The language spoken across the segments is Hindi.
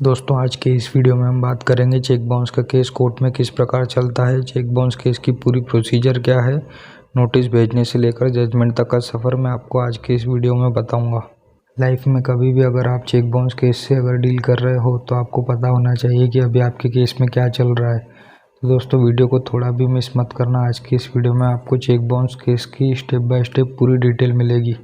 दोस्तों आज के इस वीडियो में हम बात करेंगे चेक बाउंस का केस कोर्ट में किस प्रकार चलता है। चेक बाउंस केस की पूरी प्रोसीजर क्या है, नोटिस भेजने से लेकर जजमेंट तक का सफ़र मैं आपको आज के इस वीडियो में बताऊंगा। लाइफ में कभी भी अगर आप चेक बाउंस केस से अगर डील कर रहे हो तो आपको पता होना चाहिए कि अभी आपके केस में क्या चल रहा है। तो दोस्तों वीडियो को थोड़ा भी मिस मत करना। आज की इस वीडियो में आपको चेक बाउंस केस की स्टेप बाय स्टेप पूरी डिटेल मिलेगी।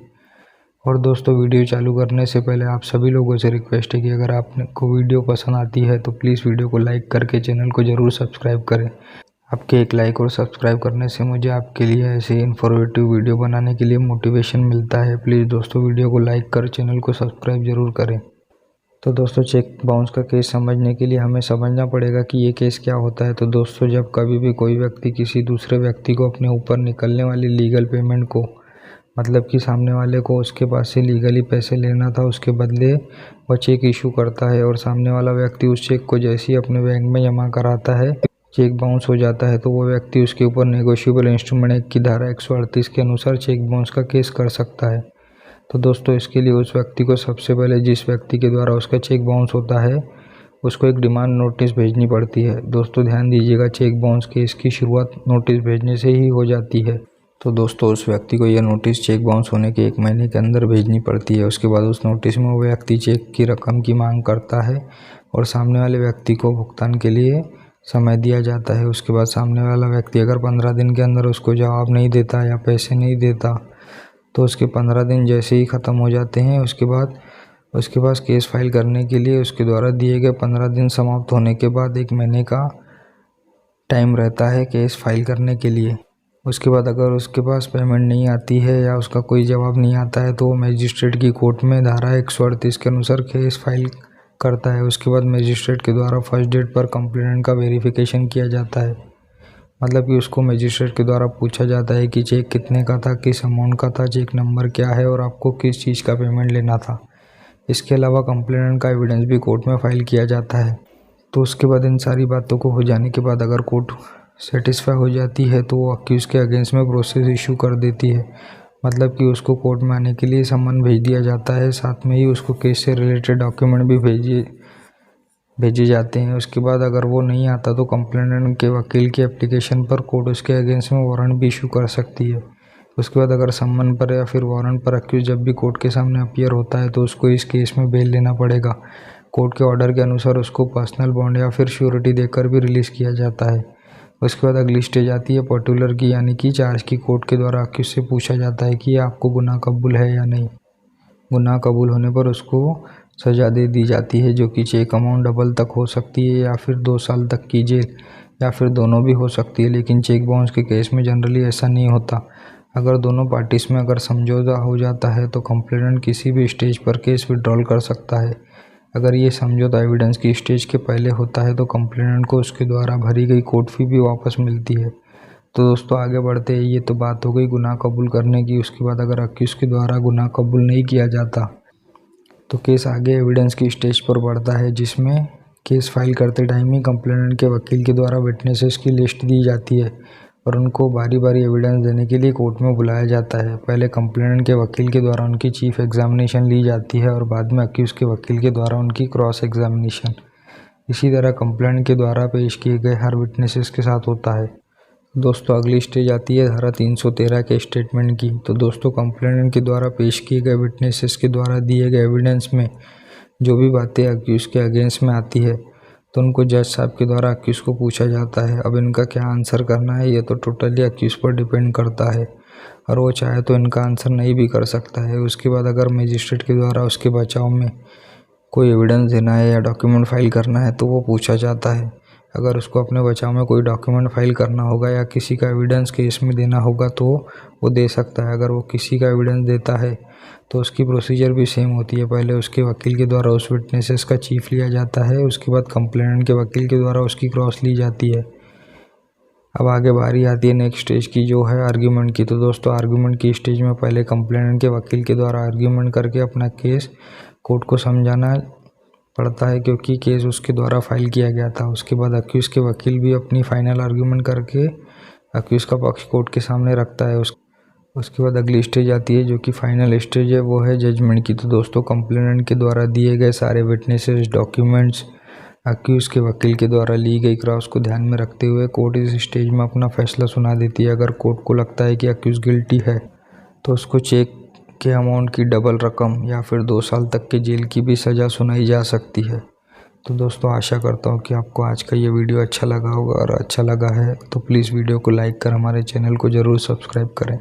और दोस्तों वीडियो चालू करने से पहले आप सभी लोगों से रिक्वेस्ट है कि अगर आपको वीडियो पसंद आती है तो प्लीज़ वीडियो को लाइक करके चैनल को ज़रूर सब्सक्राइब करें। आपके एक लाइक और सब्सक्राइब करने से मुझे आपके लिए ऐसे इन्फॉर्मेटिव वीडियो बनाने के लिए मोटिवेशन मिलता है। प्लीज़ दोस्तों वीडियो को लाइक कर चैनल को सब्सक्राइब ज़रूर करें। तो दोस्तों चेक बाउंस का केस समझने के लिए हमें समझना पड़ेगा कि ये केस क्या होता है। तो दोस्तों जब कभी भी कोई व्यक्ति किसी दूसरे व्यक्ति को अपने ऊपर निकलने वाली लीगल पेमेंट को, मतलब कि सामने वाले को उसके पास से लीगली पैसे लेना था, उसके बदले वह चेक इशू करता है और सामने वाला व्यक्ति उस चेक को जैसे ही अपने बैंक में जमा कराता है, चेक बाउंस हो जाता है, तो वो व्यक्ति उसके ऊपर नेगोशिएबल इंस्ट्रूमेंट एक्ट की धारा 138 के अनुसार चेक बाउंस का केस कर सकता है। तो दोस्तों इसके लिए उस व्यक्ति को सबसे पहले जिस व्यक्ति के द्वारा उसका चेक बाउंस होता है उसको एक डिमांड नोटिस भेजनी पड़ती है। दोस्तों ध्यान दीजिएगा, चेक बाउंस केस की शुरुआत नोटिस भेजने से ही हो जाती है। तो दोस्तों उस व्यक्ति को यह नोटिस चेक बाउंस होने के 1 महीने के अंदर भेजनी पड़ती है। उसके बाद उस नोटिस में वो व्यक्ति चेक की रकम की मांग करता है और सामने वाले व्यक्ति को भुगतान के लिए समय दिया जाता है। उसके बाद सामने वाला व्यक्ति अगर 15 दिन के अंदर उसको जवाब नहीं देता या पैसे नहीं देता तो उसके 15 दिन जैसे ही ख़त्म हो जाते हैं, उसके बाद उसके पास केस फाइल करने के लिए उसके द्वारा दिए गए 15 दिन समाप्त होने के बाद 1 महीने का टाइम रहता है केस फाइल करने के लिए। उसके बाद अगर उसके पास पेमेंट नहीं आती है या उसका कोई जवाब नहीं आता है तो वो मजिस्ट्रेट की कोर्ट में धारा 138 के अनुसार केस फाइल करता है। उसके बाद मजिस्ट्रेट के द्वारा फर्स्ट डेट पर कंप्लेनेंट का वेरिफिकेशन किया जाता है, मतलब कि उसको मजिस्ट्रेट के द्वारा पूछा जाता है कि चेक कितने का था, किस अमाउंट का था, चेक नंबर क्या है और आपको किस चीज़ का पेमेंट लेना था। इसके अलावा कंप्लेनेंट का एविडेंस भी कोर्ट में फाइल किया जाता है। तो उसके बाद इन सारी बातों को हो जाने के बाद अगर कोर्ट सेटिस्फाई हो जाती है तो वो अक्यूज़ के अगेंस्ट में प्रोसेस इशू कर देती है, मतलब कि उसको कोर्ट में आने के लिए समन भेज दिया जाता है। साथ में ही उसको केस से रिलेटेड डॉक्यूमेंट भी भेजे जाते हैं। उसके बाद अगर वो नहीं आता तो कंप्लेनेंट के वकील की एप्लीकेशन पर कोर्ट उसके अगेंस्ट में वारंट भी इशू कर सकती है। उसके बाद अगर सम्मन पर या फिर वारंट पर अक्यूज़ जब भी कोर्ट के सामने अपीयर होता है तो उसको इस केस में बेल लेना पड़ेगा। कोर्ट के ऑर्डर के अनुसार उसको पर्सनल बॉन्ड या फिर श्योरिटी देकर भी रिलीज़ किया जाता है। उसके बाद अगली स्टेज आती है पर्टिकुलर की, यानी कि चार्ज की। कोर्ट के द्वारा अक्यूज़ से पूछा जाता है कि आपको गुनाह कबूल है या नहीं। गुनाह कबूल होने पर उसको सज़ा दे दी जाती है, जो कि चेक अमाउंट डबल तक हो सकती है या फिर 2 साल तक की जेल या फिर दोनों भी हो सकती है। लेकिन चेक बाउंस के केस में जनरली ऐसा नहीं होता। अगर दोनों पार्टीज़ में अगर समझौता हो जाता है तो कंप्लेनेंट किसी भी स्टेज पर केस विड्रॉल कर सकता है। अगर ये समझौता एविडेंस की स्टेज के पहले होता है तो कंप्लेनेंट को उसके द्वारा भरी गई कोर्ट फी भी वापस मिलती है। तो दोस्तों आगे बढ़ते हैं। ये तो बात हो गई गुनाह कबूल करने की। उसके बाद अगर अक्यूज़ के द्वारा गुनाह कबूल नहीं किया जाता तो केस आगे एविडेंस की स्टेज पर बढ़ता है, जिसमें केस फाइल करते टाइम ही कंप्लेनेंट के वकील के द्वारा विटनेसेस की लिस्ट दी जाती है और उनको बारी बारी एविडेंस देने के लिए कोर्ट में बुलाया जाता है। पहले कंप्लेनेंट के वकील के द्वारा उनकी चीफ एग्जामिनेशन ली जाती है और बाद में अक्यूज़ के वकील के द्वारा उनकी क्रॉस एग्जामिनेशन। इसी तरह कंप्लेनेंट के द्वारा पेश किए गए हर विटनेसेस के साथ होता है। दोस्तों अगली स्टेज आती है धारा 313 के स्टेटमेंट की। तो दोस्तों कंप्लेनेंट के द्वारा पेश किए गए विटनेसेस के द्वारा दिए गए एविडेंस में जो भी बातें अक्यूज़ के अगेंस्ट में आती है तो उनको जज साहब के द्वारा अक्यूज़ को पूछा जाता है। अब इनका क्या आंसर करना है ये तो टोटली अक्यूज़ पर डिपेंड करता है और वो चाहे तो इनका आंसर नहीं भी कर सकता है। उसके बाद अगर मजिस्ट्रेट के द्वारा उसके बचाव में कोई एविडेंस देना है या डॉक्यूमेंट फाइल करना है तो वो पूछा जाता है। अगर उसको अपने बचाव में कोई डॉक्यूमेंट फाइल करना होगा या किसी का एविडेंस केस में देना होगा तो वो दे सकता है। अगर वो किसी का एविडेंस देता है तो उसकी प्रोसीजर भी सेम होती है। पहले उसके वकील के द्वारा उस विटनेसेस का चीफ लिया जाता है, उसके बाद कंप्लेनेंट के वकील के द्वारा उसकी क्रॉस ली जाती है। अब आगे बारी आती है नेक्स्ट स्टेज की, जो है आर्ग्यूमेंट की। तो दोस्तों आर्ग्यूमेंट की स्टेज में पहले कंप्लेनेंट के वकील के द्वारा आर्ग्यूमेंट करके अपना केस कोर्ट को समझाना पड़ता है, क्योंकि केस उसके द्वारा फाइल किया गया था। उसके बाद अक्यूज़ के वकील भी अपनी फाइनल आर्ग्यूमेंट करके अक्यूज़ का पक्ष कोर्ट के सामने रखता है। उसके बाद अगली स्टेज आती है जो कि फाइनल स्टेज है, वो है जजमेंट की। तो दोस्तों कंप्लेनेंट के द्वारा दिए गए सारे विटनेसेस, डॉक्यूमेंट्स, अक्यूज़ के वकील के द्वारा ली गई क्रॉस को ध्यान में रखते हुए कोर्ट इस स्टेज में अपना फैसला सुना देती है। अगर कोर्ट को लगता है कि अक्यूज़ गिल्टी है तो उसको चेक के अमाउंट की डबल रकम या फिर 2 साल तक के जेल की भी सज़ा सुनाई जा सकती है। तो दोस्तों आशा करता हूँ कि आपको आज का ये वीडियो अच्छा लगा होगा, और अच्छा लगा है तो प्लीज़ वीडियो को लाइक कर हमारे चैनल को ज़रूर सब्सक्राइब करें।